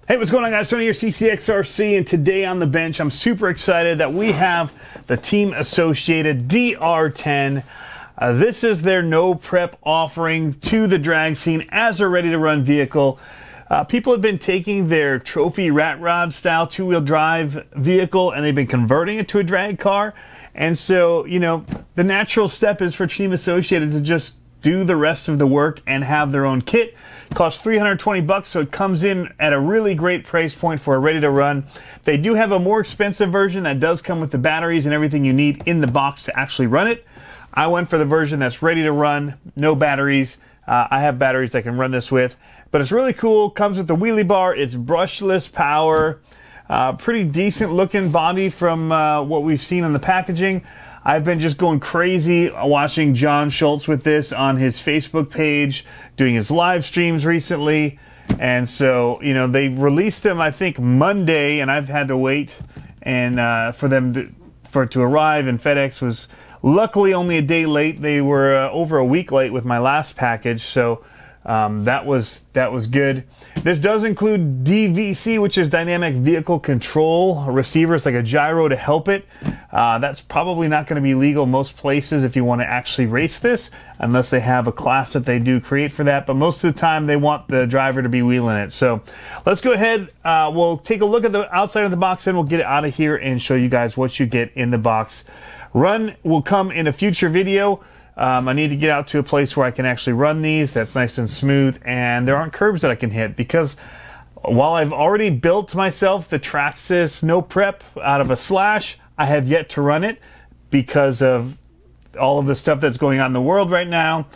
Hey, what's going on, guys? Tony here, CCxRC, and today on the bench, I'm super excited that we have the Team Associated DR10. This is their no prep offering to the drag scene as a ready-to-run vehicle. People have been taking their trophy rat rod style two-wheel drive vehicle and they've been converting it to a drag car. And so, you know, the natural step is for Team Associated to just do the rest of the work and have their own kit. It costs $320, so it comes in at a really great price point for a ready to run. They do have a more expensive version that does come with the batteries and everything you need in the box to actually run it. I went for the version that's ready to run, no batteries. I have batteries I can run this with, but it's really cool. Comes with the wheelie bar. It's brushless power. Pretty decent looking body from what we've seen on the packaging. I've been just going crazy watching John Schultz with this on his Facebook page, doing his live streams recently. And so, you know, they released them, I think, Monday, and I've had to wait and for it to arrive, and FedEx was luckily only a day late. They were over a week late with my last package, so that was good. This does include DVC, which is dynamic vehicle control receivers, like a gyro to help it. That's probably not going to be legal most places if you want to actually race this, unless they have a class that they do create for that. But most of the time, they want the driver to be wheeling it. So let's go ahead. We'll take a look at the outside of the box, and we'll get it out of here and show you guys what you get in the box. Run will come in a future video. I need to get out to a place where I can actually run these that's nice and smooth, and there aren't curbs that I can hit, because while I've already built myself the Traxxas no prep out of a Slash, I have yet to run it because of all of the stuff that's going on in the world right now.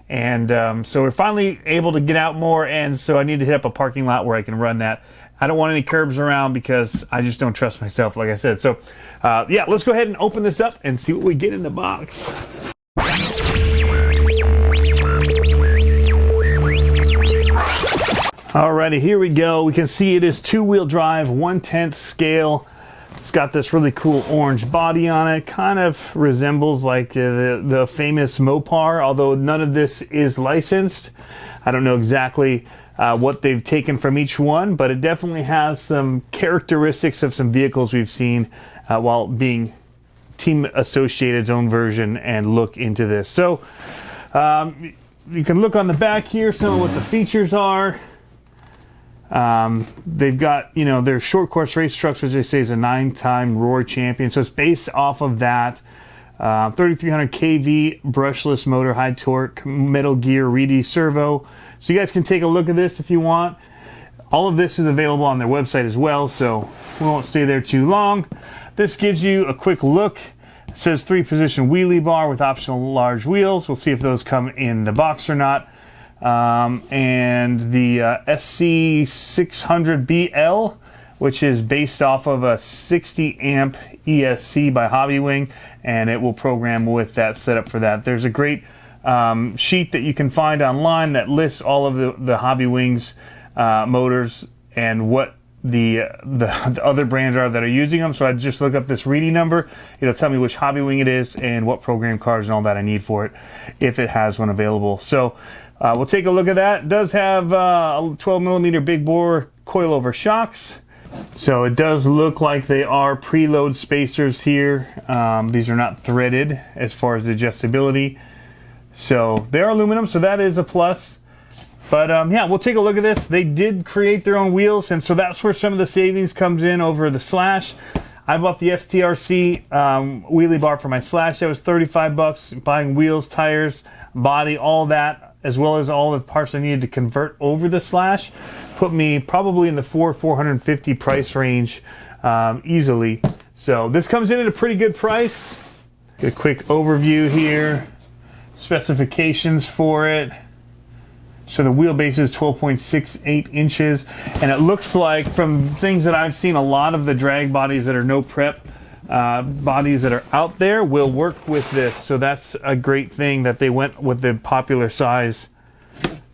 And so we're finally able to get out more, and so I need to hit up a parking lot where I can run that. I don't want any curbs around because I just don't trust myself, like I said. So yeah, let's go ahead and open this up and see what we get in the box. Alrighty, here we go. We can see it is two-wheel drive, 1/10 scale. It's got this really cool orange body on it. Kind of resembles like the famous Mopar, although none of this is licensed. I don't know exactly what they've taken from each one, but it definitely has some characteristics of some vehicles we've seen while being Team Associated's own version and look into this. So you can look on the back here, some of what the features are. They've got, you know, their short course race trucks, which they say is a 9-time Roar champion. So it's based off of that. 3300 kV brushless motor, high torque, metal gear, Reedy servo. So you guys can take a look at this if you want. All of this is available on their website as well, so we won't stay there too long. This gives you a quick look. It says 3-position wheelie bar with optional large wheels. We'll see if those come in the box or not. And the SC600BL, which is based off of a 60 amp ESC by Hobbywing, and it will program with that setup for that. There's a great sheet that you can find online that lists all of the Hobbywings motors and what the other brands are that are using them. So I just look up this Reedy number. It'll tell me which Hobbywing it is and what program cards and all that I need for it, if it has one available. So we'll take a look at that. It does have 12mm big bore coilover shocks. So it does look like they are preload spacers here. These are not threaded as far as the adjustability. So they're aluminum, so that is a plus. But yeah, we'll take a look at this. They did create their own wheels, and so that's where some of the savings comes in over the Slash. I bought the STRC wheelie bar for my Slash. That was $35. Buying wheels, tires, body, all that, as well as all the parts I needed to convert over the Slash, put me probably in the $450 price range easily. So this comes in at a pretty good price. Get a quick overview here. Specifications for it. So the wheelbase is 12.68 inches, and it looks like, from things that I've seen, a lot of the drag bodies that are no prep bodies that are out there will work with this. So that's a great thing that they went with the popular size.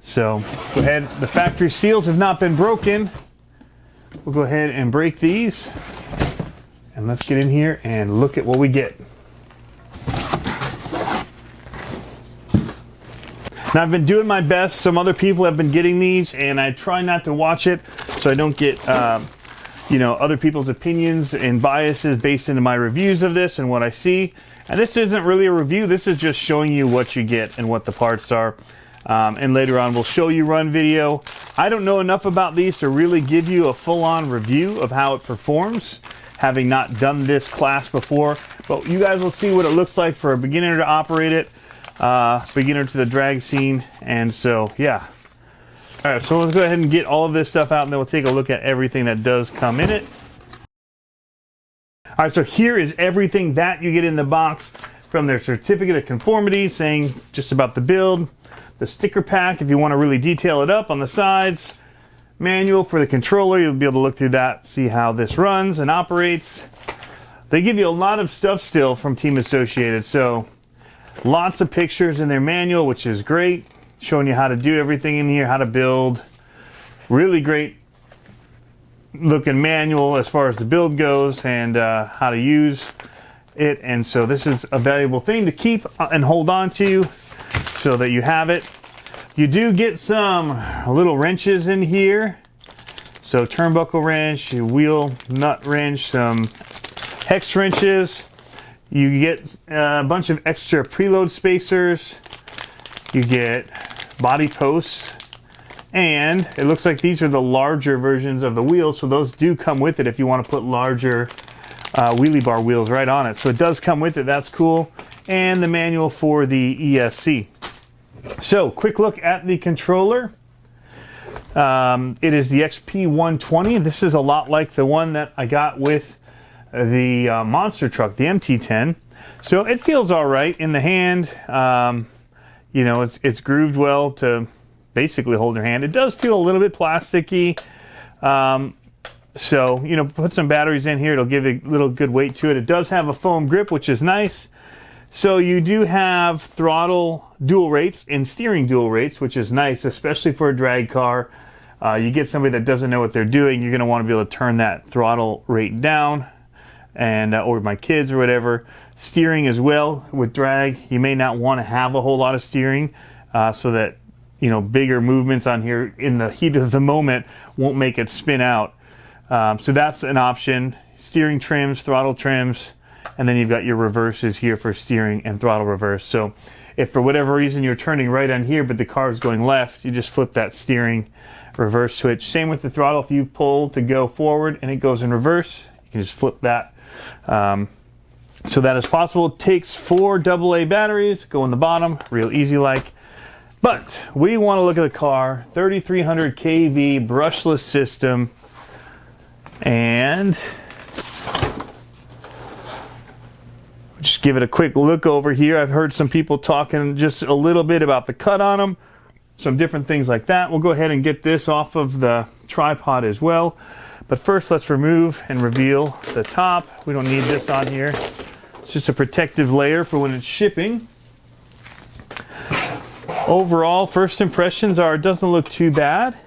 So go ahead. The factory seals have not been broken. We'll go ahead and break these, and let's get in here and look at what we get. Now, I've been doing my best. Some other people have been getting these, and I try not to watch it so I don't get you know, other people's opinions and biases based into my reviews of this and what I see. And this isn't really a review, this is just showing you what you get and what the parts are. And later on we'll show you run video. I don't know enough about these to really give you a full-on review of how it performs, having not done this class before, but you guys will see what it looks like for a beginner to operate it, beginner to the drag scene. And so yeah, all right, so let's go ahead and get all of this stuff out, and then we'll take a look at everything that does come in it. All right, so here is everything that you get in the box, from their certificate of conformity saying just about the build, the sticker pack if you want to really detail it up on the sides, manual for the controller, you'll be able to look through that, see how this runs and operates. They give you a lot of stuff still from Team Associated, so lots of pictures in their manual, which is great, showing you how to do everything in here, how to build. Really great looking manual as far as the build goes, and how to use it. And so this is a valuable thing to keep and hold on to so that you have it. You do get some little wrenches in here, so turnbuckle wrench, wheel nut wrench, some hex wrenches. You get a bunch of extra preload spacers. You get body posts, and it looks like these are the larger versions of the wheels, so those do come with it if you want to put larger wheelie bar wheels right on it. So it does come with it, that's cool. And the manual for the ESC. So quick look at the controller. It is the XP120. This is a lot like the one that I got with the monster truck, the MT10. So it feels all right in the hand. You know, it's grooved well to basically hold your hand. It does feel a little bit plasticky. So, you know, put some batteries in here. It'll give a little good weight to it. It does have a foam grip, which is nice. So you do have throttle dual rates and steering dual rates, which is nice, especially for a drag car. You get somebody that doesn't know what they're doing, you're going to want to be able to turn that throttle rate down, and or my kids or whatever. Steering as well with drag, you may not want to have a whole lot of steering, so that, you know, bigger movements on here in the heat of the moment won't make it spin out. So that's an option. Steering trims, throttle trims, and then you've got your reverses here for steering and throttle reverse. So if for whatever reason you're turning right on here but the car is going left, you just flip that steering reverse switch. Same with the throttle. If you pull to go forward and it goes in reverse, you can just flip that. So that is possible. It takes 4 AA batteries, go in the bottom, real easy like. But we want to look at the car, 3300 kV brushless system, and just give it a quick look over here. I've heard some people talking just a little bit about the cut on them, some different things like that. We'll go ahead and get this off of the tripod as well. But first, let's remove and reveal the top. We don't need this on here. It's just a protective layer for when it's shipping. Overall, first impressions are it doesn't look too bad.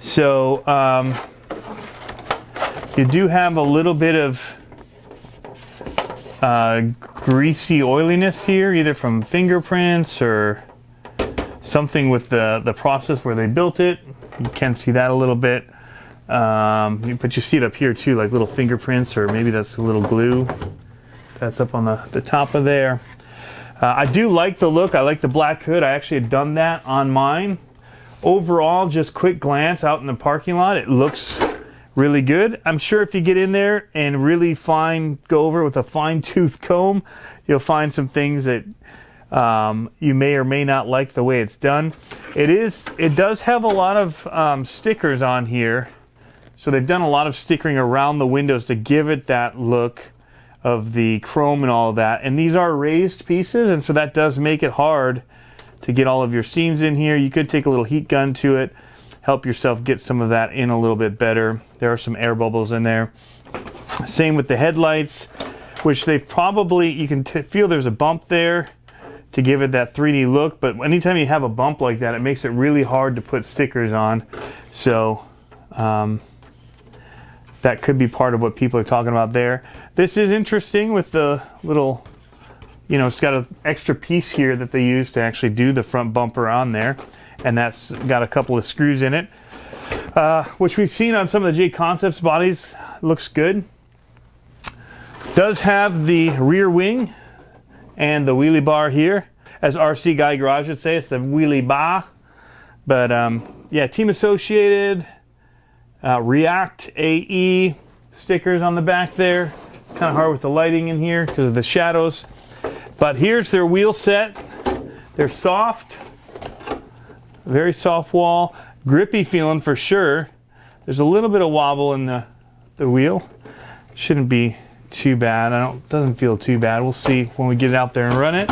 So you do have a little bit of greasy oiliness here, either from fingerprints or something with the process where they built it. You can see that a little bit. But you see it up here too, like little fingerprints, or maybe that's a little glue that's up on the top of there. I do like the look. I like the black hood. I actually had done that on mine. Overall, just quick glance out in the parking lot, it looks really good. I'm sure if you get in there and really go over it with a fine-tooth comb, you'll find some things that you may or may not like the way it's done. It does have a lot of stickers on here. So they've done a lot of stickering around the windows to give it that look of the chrome and all of that. And these are raised pieces, and so that does make it hard to get all of your seams in here. You could take a little heat gun to it, help yourself get some of that in a little bit better. There are some air bubbles in there. Same with the headlights, which they've probably, you can feel there's a bump there to give it that 3D look, but anytime you have a bump like that, it makes it really hard to put stickers on. So that could be part of what people are talking about there. This is interesting with the little, you know, it's got an extra piece here that they use to actually do the front bumper on there, and that's got a couple of screws in it. which we've seen on some of the J Concepts bodies. Looks good. Does have the rear wing and the wheelie bar here. As RC Guy Garage would say, it's the wheelie bar. But yeah, Team Associated, React AE stickers on the back there. It's kind of hard with the lighting in here because of the shadows. But here's their wheel set. They're soft, very soft wall, grippy feeling for sure. There's a little bit of wobble in the wheel. Shouldn't be too bad. Doesn't feel too bad. We'll see when we get it out there and run it.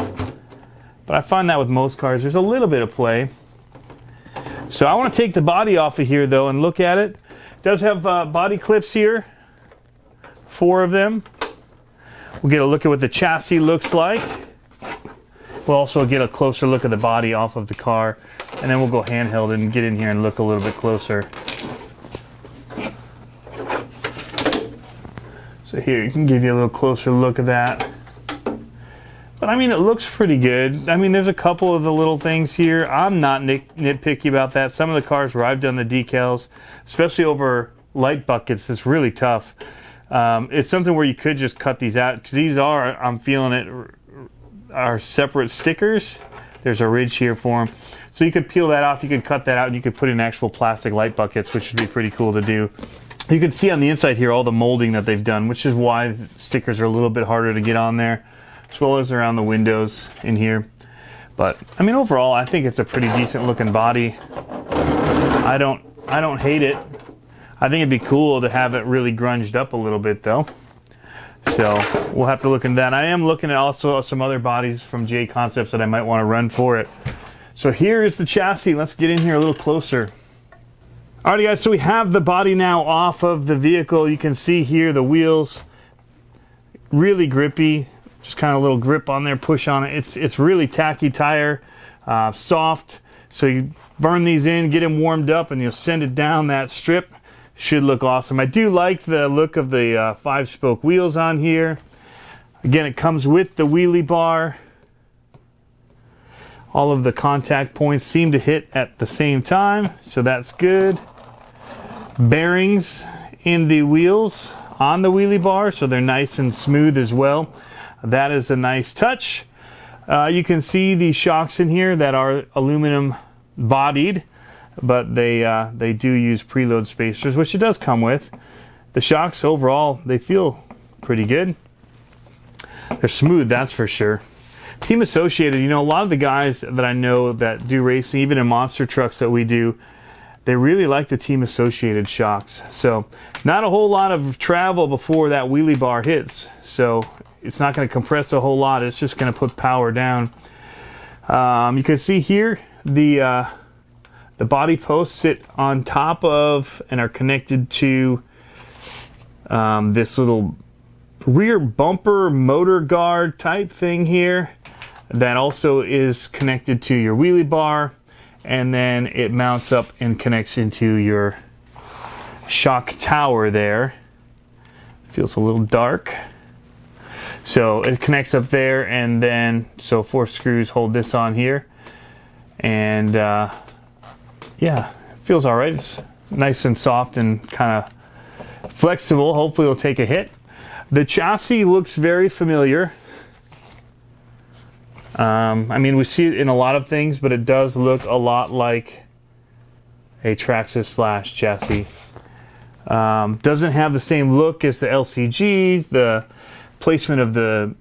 But I find that with most cars, there's a little bit of play. So I want to take the body off of here though and look at it. It does have body clips here, 4 of them. We'll get a look at what the chassis looks like. We'll also get a closer look at the body off of the car, and then we'll go handheld and get in here and look a little bit closer. So here, you can give you a little closer look at that. But I mean, it looks pretty good. I mean, there's a couple of the little things here. I'm not nitpicky about that. Some of the cars where I've done the decals, especially over light buckets, it's really tough. It's something where you could just cut these out, because these are, I'm feeling it, are separate stickers. There's a ridge here for them. So you could peel that off, you could cut that out, and you could put in actual plastic light buckets, which would be pretty cool to do. You can see on the inside here all the molding that they've done, which is why the stickers are a little bit harder to get on there, as well as around the windows in here. But I mean, overall, I think it's a pretty decent looking body. I don't hate it. I think it'd be cool to have it really grunged up a little bit though. So we'll have to look into that. I am looking at also some other bodies from J Concepts that I might want to run for it. So here is the chassis. Let's get in here a little closer. Alrighty guys, so we have the body now off of the vehicle. You can see here the wheels, really grippy. Just kind of a little grip on there, push on it. It's really tacky tire, soft. So you burn these in, get them warmed up, and you'll send it down that strip. Should look awesome. I do like the look of the 5-spoke wheels on here. Again, it comes with the wheelie bar. All of the contact points seem to hit at the same time, so that's good. Bearings in the wheels on the wheelie bar, so they're nice and smooth as well. That is a nice touch. You can see the shocks in here that are aluminum bodied, but they do use preload spacers, which it does come with. The shocks overall, they feel pretty good. They're smooth, that's for sure. Team Associated, you know, a lot of the guys that I know that do racing, even in monster trucks that we do, they really like the Team Associated shocks. So not a whole lot of travel before that wheelie bar hits. So it's not going to compress a whole lot. It's just going to put power down. You can see here the body posts sit on top of and are connected to this little rear bumper motor guard type thing here that also is connected to your wheelie bar, and then it mounts up and connects into your shock tower there. Feels a little dark. So it connects up there, and then so 4 screws hold this on here, and yeah, it feels all right. It's nice and soft and kind of flexible. Hopefully it'll take a hit. The chassis looks very familiar. I mean, we see it in a lot of things, but it does look a lot like a Traxxas Slash chassis. Doesn't have the same look as the LCG. The placement of the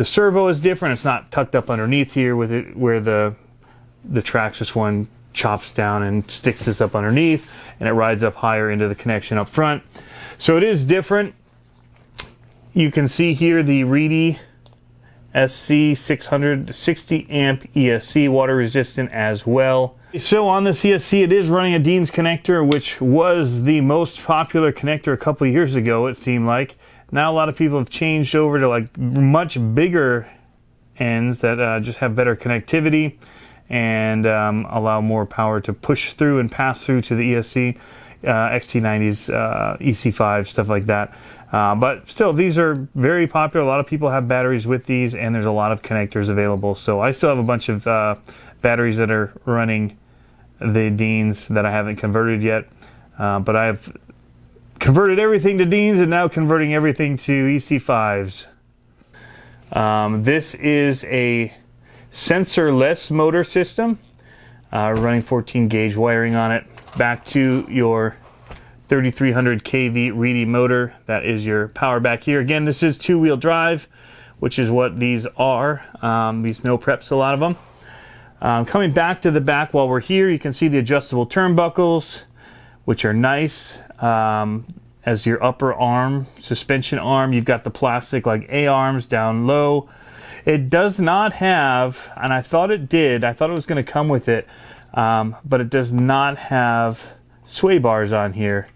servo is different. It's not tucked up underneath here with it, where the Traxxas one chops down and sticks this up underneath, and it rides up higher into the connection up front. So it is different. You can see here the Reedy SC 660 amp ESC, water resistant as well. So on this ESC, it is running a Dean's connector, which was the most popular connector a couple years ago, it seemed like. Now a lot of people have changed over to like much bigger ends that just have better connectivity and allow more power to push through and pass through to the ESC, XT90s, EC5, stuff like that. But still, these are very popular. A lot of people have batteries with these, and there's a lot of connectors available. So I still have a bunch of batteries that are running the Deans that I haven't converted yet. but I've converted everything to Deans and now converting everything to EC5s. This is a sensor-less motor system, running 14 gauge wiring on it, back to your 3300 kV Reedy motor. That is your power back here. Again, this is two-wheel drive, which is what these are. These no preps, a lot of them. Coming back to the back while we're here, you can see the adjustable turnbuckles, which are nice. As your upper arm, suspension arm, you've got the plastic like A-arms down low. It does not have, and I thought it did, I thought it was going to come with it, but it does not have sway bars on here.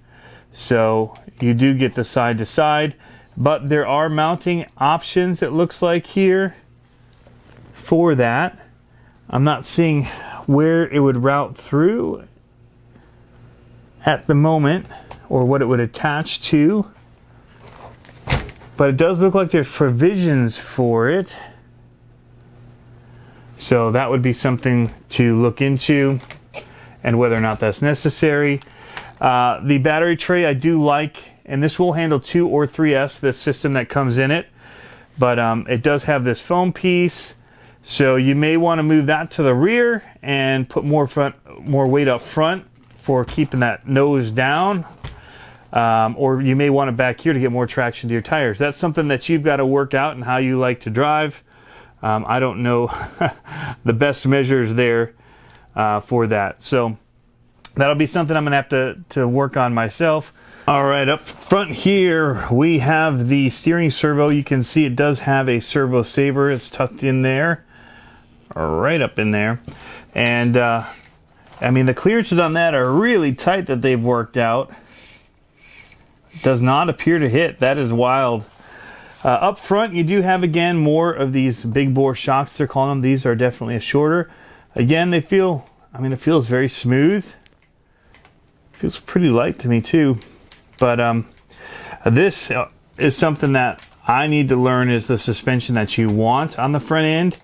So you do get the side to side, but there are mounting options, it looks like here, for that. I'm not seeing where it would route through at the moment, or what it would attach to, but it does look like there's provisions for it, so that would be something to look into and whether or not that's necessary. The battery tray I do like, and this will handle 2 or 3S, this system that comes in it, but it does have this foam piece, so you may want to move that to the rear and put more weight up front for keeping that nose down. Or you may want it back here to get more traction to your tires. That's something that you've got to work out and how you like to drive. I don't know the best measures there for that. So that'll be something I'm going to have to work on myself. All right, up front here we have the steering servo. You can see it does have a servo saver. It's tucked in there, right up in there. And I mean, the clearances on that are really tight that they've worked out. Does not appear to hit. That is wild. Up front, you do have, again, more of these big bore shocks, they're calling them. These are definitely a shorter. Again, they feel, I mean, it feels very smooth. It feels pretty light to me, too. But this is something that I need to learn, is the suspension that you want on the front end.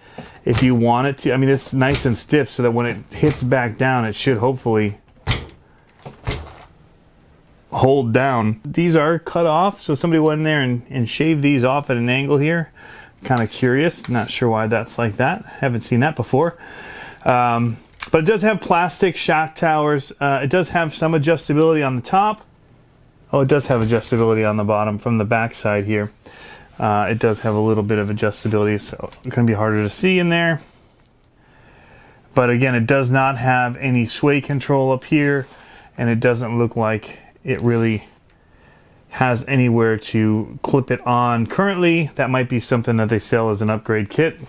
If you want it to, I mean, it's nice and stiff so that when it hits back down, it should hopefully hold down. These are cut off, so somebody went in there and shaved these off at an angle here. Kind of curious, not sure why that's like that. Haven't seen that before. But it does have plastic shock towers. It does have some adjustability on the top. Oh, it does have adjustability on the bottom from the back side here. It does have a little bit of adjustability, so it's going to be harder to see in there. But again, it does not have any sway control up here, and it doesn't look like it really has anywhere to clip it on currently. That might be something that they sell as an upgrade kit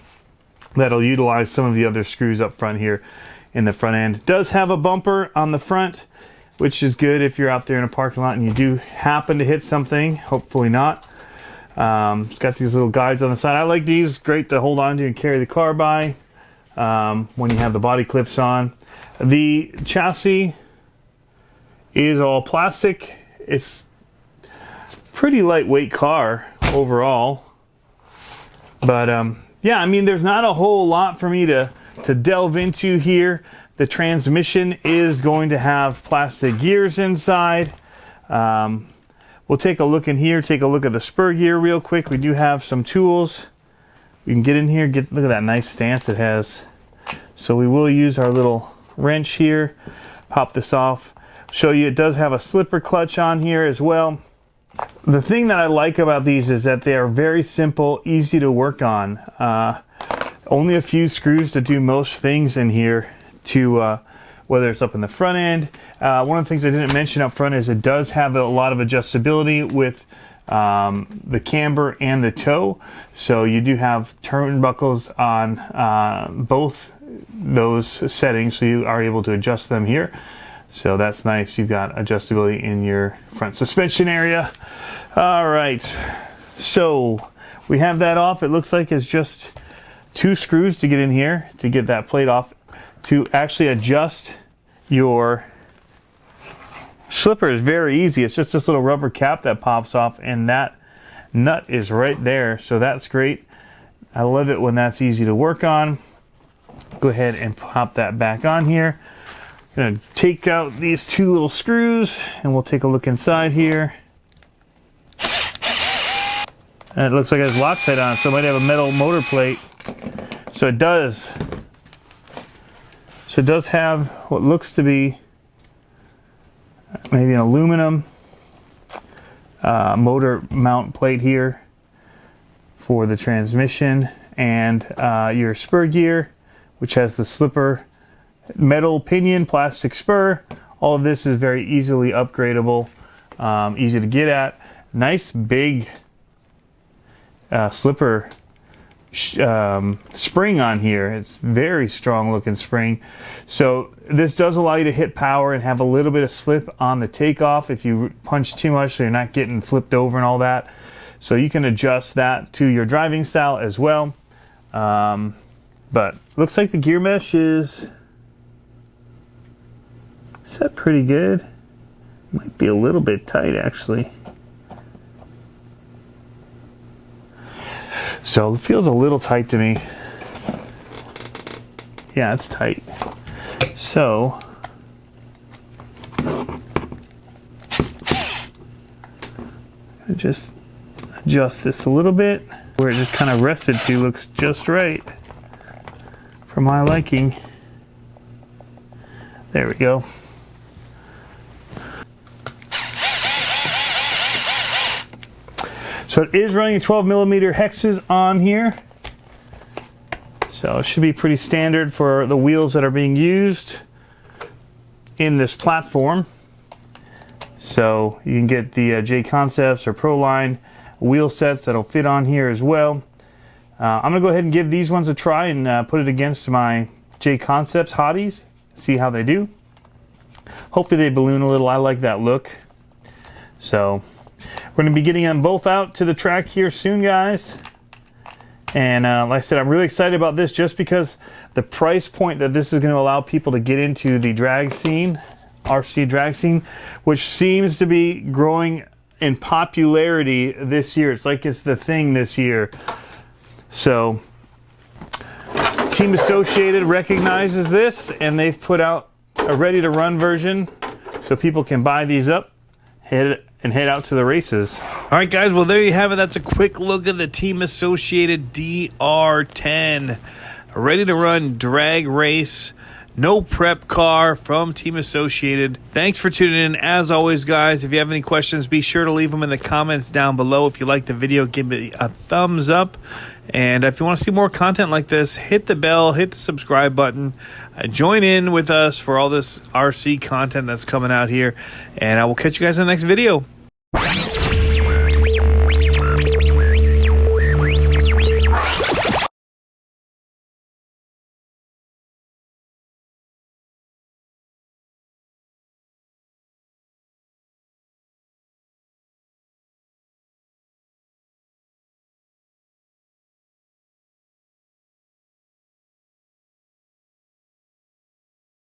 that'll utilize some of the other screws up front here in the front end. It does have a bumper on the front, which is good if you're out there in a parking lot and you do happen to hit something. Hopefully not. It's got these little guides on the side. I like these. Great to hold on to and carry the car by when you have the body clips on. The chassis is all plastic. It's pretty lightweight car overall, but yeah, I mean, there's not a whole lot for me to delve into here. The transmission is going to have plastic gears inside. We'll take a look in here, take a look at the spur gear real quick. We do have some tools. We can get in here, look at that nice stance it has. So we will use our little wrench here, pop this off. Show you it does have a slipper clutch on here as well. The thing that I like about these is that they are very simple, easy to work on. Only a few screws to do most things in here, to whether it's up in the front end. One of the things I didn't mention up front is it does have a lot of adjustability with the camber and the toe. So you do have turnbuckles on both those settings, so you are able to adjust them here. So that's nice. You've got adjustability in your front suspension area. All right, so we have that off. It looks like it's just 2 screws to get in here to get that plate off. To actually adjust your slipper is very easy. It's just this little rubber cap that pops off, and that nut is right there. So that's great. I love it when that's easy to work on. Go ahead and pop that back on here. Gonna take out these two little screws and we'll take a look inside here. And it looks like it has Loctite on it, so it might have a metal motor plate. So it does. So it does have what looks to be maybe an aluminum motor mount plate here for the transmission, and your spur gear, which has the slipper metal pinion, plastic spur. All of this is very easily upgradable, easy to get at. Nice big slipper spring on here. It's very strong looking spring. So this does allow you to hit power and have a little bit of slip on the takeoff if you punch too much, so you're not getting flipped over and all that. So you can adjust that to your driving style as well. But looks like the gear mesh is set pretty good. Might be a little bit tight actually. So it feels a little tight to me. Yeah, it's tight. So just adjust this a little bit. Where it just kind of rested to looks just right for my liking. There we go. So it is running 12mm hexes on here. So it should be pretty standard for the wheels that are being used in this platform. So you can get the J Concepts or Pro Line wheel sets that'll fit on here as well. I'm gonna go ahead and give these ones a try and put it against my J Concepts hotties, see how they do. Hopefully they balloon a little. I like that look. So we're going to be getting them both out to the track here soon, guys. And like I said, I'm really excited about this just because the price point that this is going to allow people to get into the drag scene, RC drag scene, which seems to be growing in popularity this year. It's like it's the thing this year. So Team Associated recognizes this, and they've put out a ready-to-run version so people can buy these up, head out to the races. All right, guys, well, there you have it. That's a quick look at the Team Associated DR10. A ready-to-run drag race, no prep car from Team Associated. Thanks for tuning in. As always, guys, if you have any questions, be sure to leave them in the comments down below. If you like the video, give me a thumbs up. And if you want to see more content like this, hit the bell, hit the subscribe button. Join in with us for all this RC content that's coming out here. And I will catch you guys in the next video.